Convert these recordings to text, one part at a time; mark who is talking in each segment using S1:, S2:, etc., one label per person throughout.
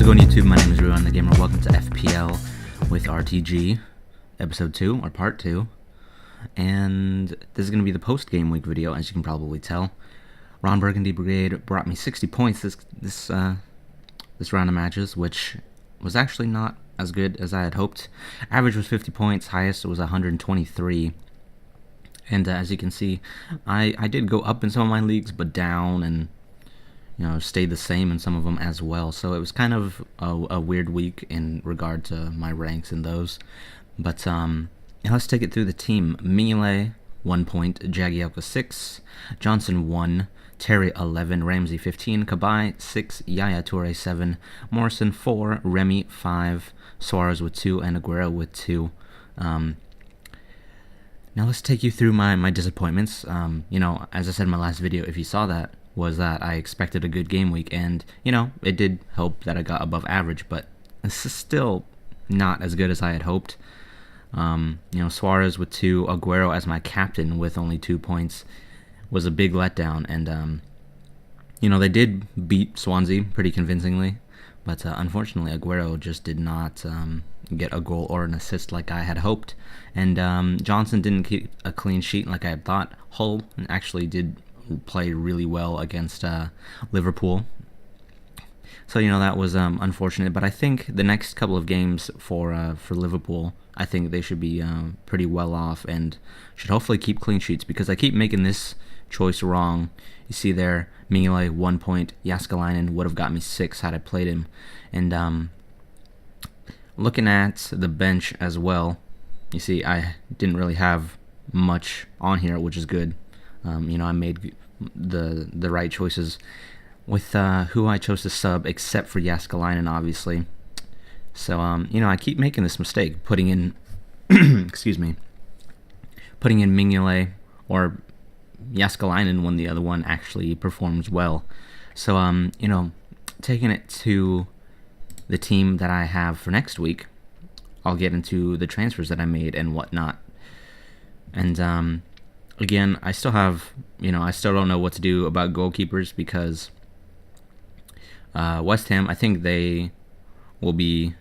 S1: going YouTube? My name is Ruan the Gamer. Welcome to FPL with RTG, episode 2, or part 2. And this is going to be the post-game week video, as you can probably tell. Ron Burgundy Brigade brought me 60 points this round of matches, which was actually not as good as I had hoped. Average was 50 points, highest was 123. And as you can see, I did go up in some of my leagues, but down, and stayed the same in some of them as well. So it was kind of a weird week in regard to my ranks in those. But let's take it through the team. Mignolet 1 point, Jagielka 6, Johnson 1, Terry 11, Ramsey 15, Cabaye 6, Yaya Toure 7, Morrison 4, Remy 5, Suarez with 2, and Aguero with 2. Now let's take you through my disappointments. As I said in my last video, if you saw that, was that I expected a good game week, and it did help that I got above average, but this is still not as good as I had hoped. Suarez with 2, Aguero as my captain with only 2 points was a big letdown, and they did beat Swansea pretty convincingly, but unfortunately Aguero just did not get a goal or an assist like I had hoped, and Johnson didn't keep a clean sheet like I had thought. Hull actually did play really well against Liverpool, so that was unfortunate. But I think the next couple of games for Liverpool, I think they should be pretty well off and should hopefully keep clean sheets, because I keep making this choice wrong. You see there, Mignolet 1 point, Jääskeläinen would have got me 6 had I played him. And looking at the bench as well, you see I didn't really have much on here, which is good. I made the right choices with who I chose to sub, except for Jääskeläinen, obviously. So I keep making this mistake, putting in putting in Mignolet or Jääskeläinen when the other one actually performs well. So taking it to the team that I have for next week, I'll get into the transfers that I made and whatnot. And again, I still have, I still don't know what to do about goalkeepers, because West Ham, I think they will be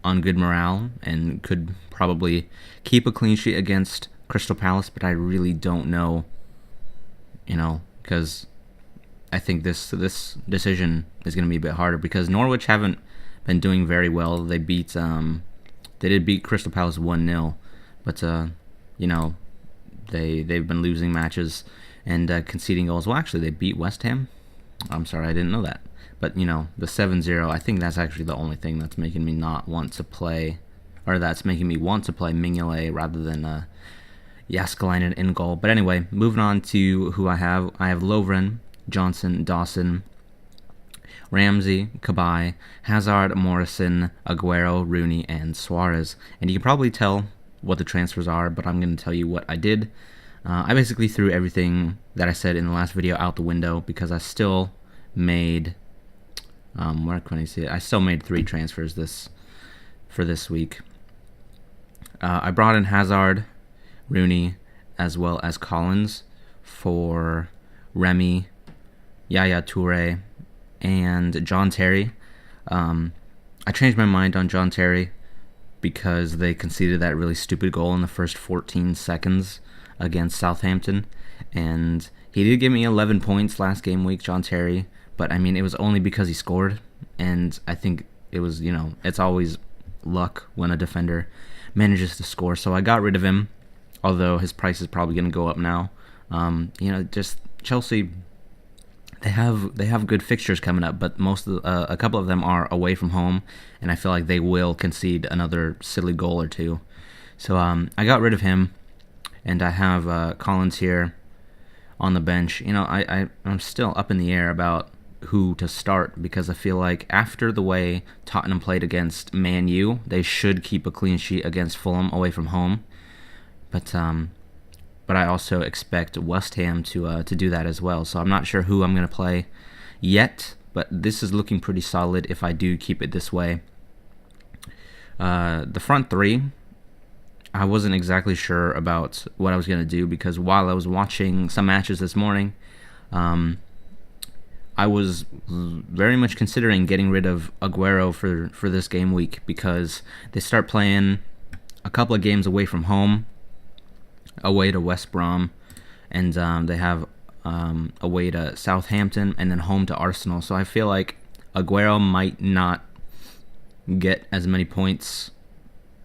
S1: on good morale and could probably keep a clean sheet against Crystal Palace, but I really don't know, because I think this decision is going to be a bit harder, because Norwich haven't been doing very well. They did beat Crystal Palace 1-0, but they've been losing matches and conceding goals. Well, actually, they beat West Ham. I'm sorry, I didn't know that. But, the 7-0, I think that's actually the only thing that's making me not want to play, or that's making me want to play Mignolet rather than Jääskeläinen in goal. But anyway, moving on to who I have. I have Lovren, Johnson, Dawson, Ramsey, Cabaye, Hazard, Morrison, Aguero, Rooney, and Suarez. And you can probably tell what the transfers are, but I'm going to tell you what I did. I basically threw everything that I said in the last video out the window, because I still made where can I see it? I still made 3 transfers for this week. I brought in Hazard, Rooney, as well as Collins for Remy, Yaya Toure, and John Terry. I changed my mind on John Terry because they conceded that really stupid goal in the first 14 seconds against Southampton. And he did give me 11 points last game week, John Terry, but I mean, it was only because he scored. And I think it was, it's always luck when a defender manages to score. So I got rid of him, although his price is probably going to go up now. Just Chelsea, they have good fixtures coming up, but a couple of them are away from home, and I feel like they will concede another silly goal or two. So I got rid of him, and I have Collins here on the bench. I'm still up in the air about who to start, because I feel like after the way Tottenham played against Man U, they should keep a clean sheet against Fulham away from home. But I also expect West Ham to do that as well. So I'm not sure who I'm going to play yet, but this is looking pretty solid if I do keep it this way. The front 3, I wasn't exactly sure about what I was going to do, because while I was watching some matches this morning, I was very much considering getting rid of Aguero for this game week because they start playing a couple of games away from home, away to West Brom, and they have away to Southampton and then home to Arsenal. So I feel like Aguero might not get as many points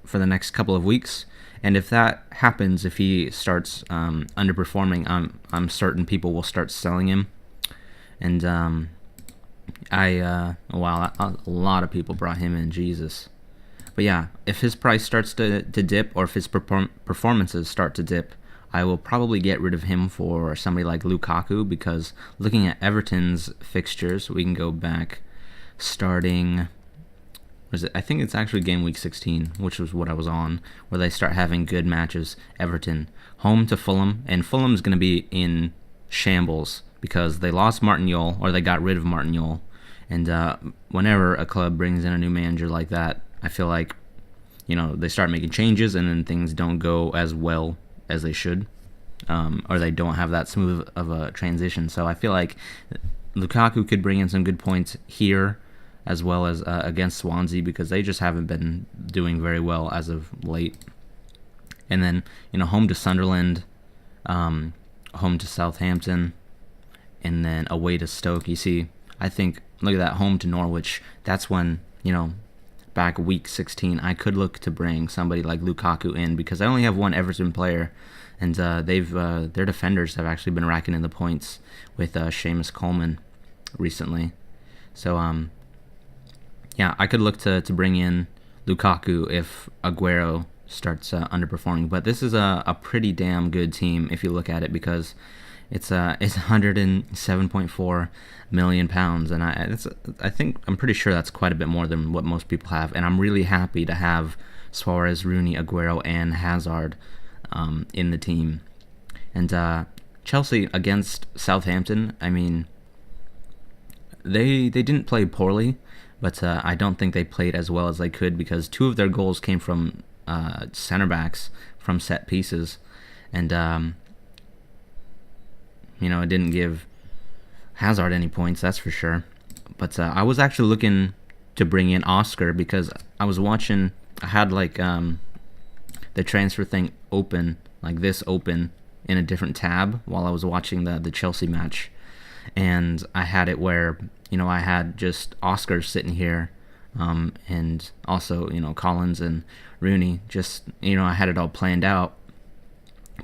S1: for the next couple of weeks. And if that happens, if he starts underperforming, I'm certain people will start selling him. And wow, a lot of people brought him in, Jesus. But yeah, if his price starts to dip, or if his performances start to dip, I will probably get rid of him for somebody like Lukaku, because looking at Everton's fixtures, we can go back starting, I think it's actually game week 16, which was what I was on, where they start having good matches. Everton, home to Fulham, and Fulham's going to be in shambles because they lost Martin Jol, or they got rid of Martin Jol. And whenever a club brings in a new manager like that, I feel like, they start making changes and then things don't go as well as they should, or they don't have that smooth of a transition. So I feel like Lukaku could bring in some good points here, as well as against Swansea, because they just haven't been doing very well as of late. And then, home to Sunderland, home to Southampton, and then away to Stoke. You see, I think, look at that, home to Norwich. That's when, back week 16, I could look to bring somebody like Lukaku in, because I only have one Everton player, and their defenders have actually been racking in the points with Seamus Coleman recently. So, yeah, I could look to bring in Lukaku if Aguero starts underperforming. But this is a pretty damn good team if you look at it, because it's 107.4 million pounds, and I'm pretty sure that's quite a bit more than what most people have. And I'm really happy to have Suarez, Rooney, Aguero, and Hazard in the team. And Chelsea against Southampton, I mean, they didn't play poorly, but I don't think they played as well as they could, because 2 of their goals came from center backs from set pieces, and it didn't give Hazard any points, that's for sure. But I was actually looking to bring in Oscar, because I was watching, I had the transfer thing open, like this open in a different tab while I was watching the Chelsea match, and I had it where I had just Oscar sitting here, and also Collins and Rooney, just I had it all planned out.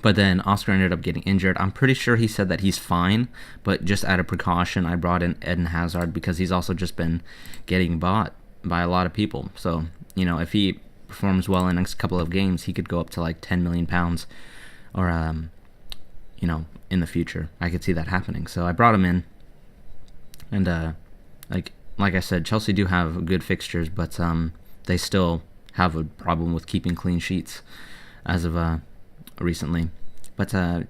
S1: But then Oscar ended up getting injured. I'm pretty sure he said that he's fine, but just out of precaution, I brought in Eden Hazard, because he's also just been getting bought by a lot of people. So, if he performs well in the next couple of games, he could go up to like 10 million pounds, or, in the future. I could see that happening. So I brought him in. And, like I said, Chelsea do have good fixtures, but they still have a problem with keeping clean sheets as of recently. But I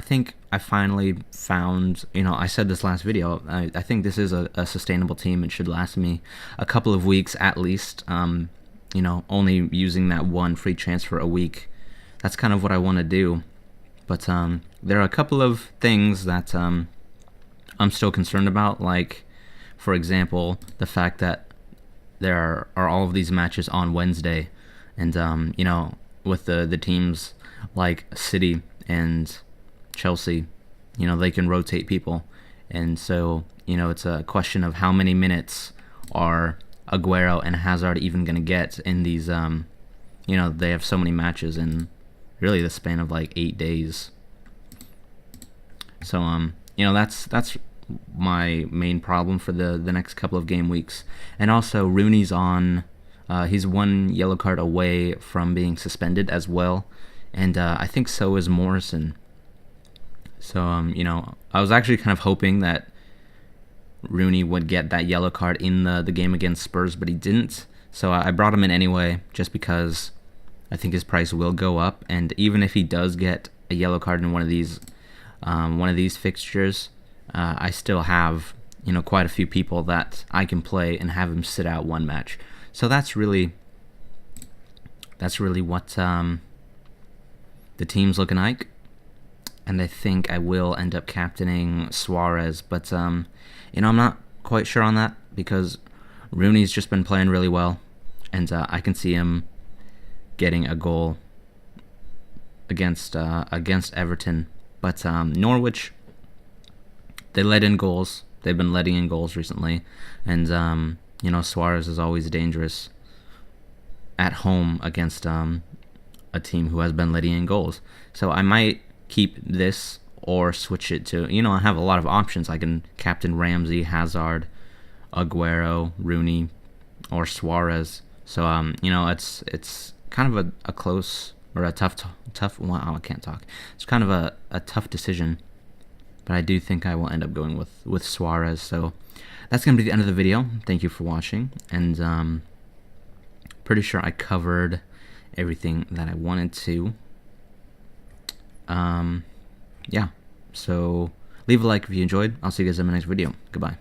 S1: think I finally found, I said this last video, I think this is a sustainable team. It should last me a couple of weeks at least, only using that one free transfer a week. That's kind of what I want to do. But there are a couple of things that I'm still concerned about, like, for example, the fact that there are all of these matches on Wednesday, and with the teams like City and Chelsea, they can rotate people, and so it's a question of how many minutes are Aguero and Hazard even going to get in these. They have so many matches in really the span of like 8 days. So that's my main problem for the next couple of game weeks. And also Rooney's on, he's 1 yellow card away from being suspended as well, and I think so is Morrison. So I was actually kind of hoping that Rooney would get that yellow card in the game against Spurs, but he didn't. So I brought him in anyway, just because I think his price will go up. And even if he does get a yellow card in one of these fixtures, I still have quite a few people that I can play and have him sit out one match. So that's really what the team's looking like. and I think I will end up captaining Suarez, but I'm not quite sure on that because Rooney's just been playing really well, and I can see him getting a goal against Everton. But Norwich, they let in goals. They've been letting in goals recently, and Suarez is always dangerous at home against a team who has been letting in goals. So I might keep this or switch it to, I have a lot of options. I can captain Ramsey, Hazard, Aguero, Rooney, or Suarez. So it's kind of a close or a tough. Well, I can't talk. It's kind of a tough decision, but I do think I will end up going with Suarez. So that's gonna be the end of the video. Thank you for watching, and pretty sure I covered everything that I wanted to. Yeah. So leave a like if you enjoyed. I'll see you guys in my next video. Goodbye.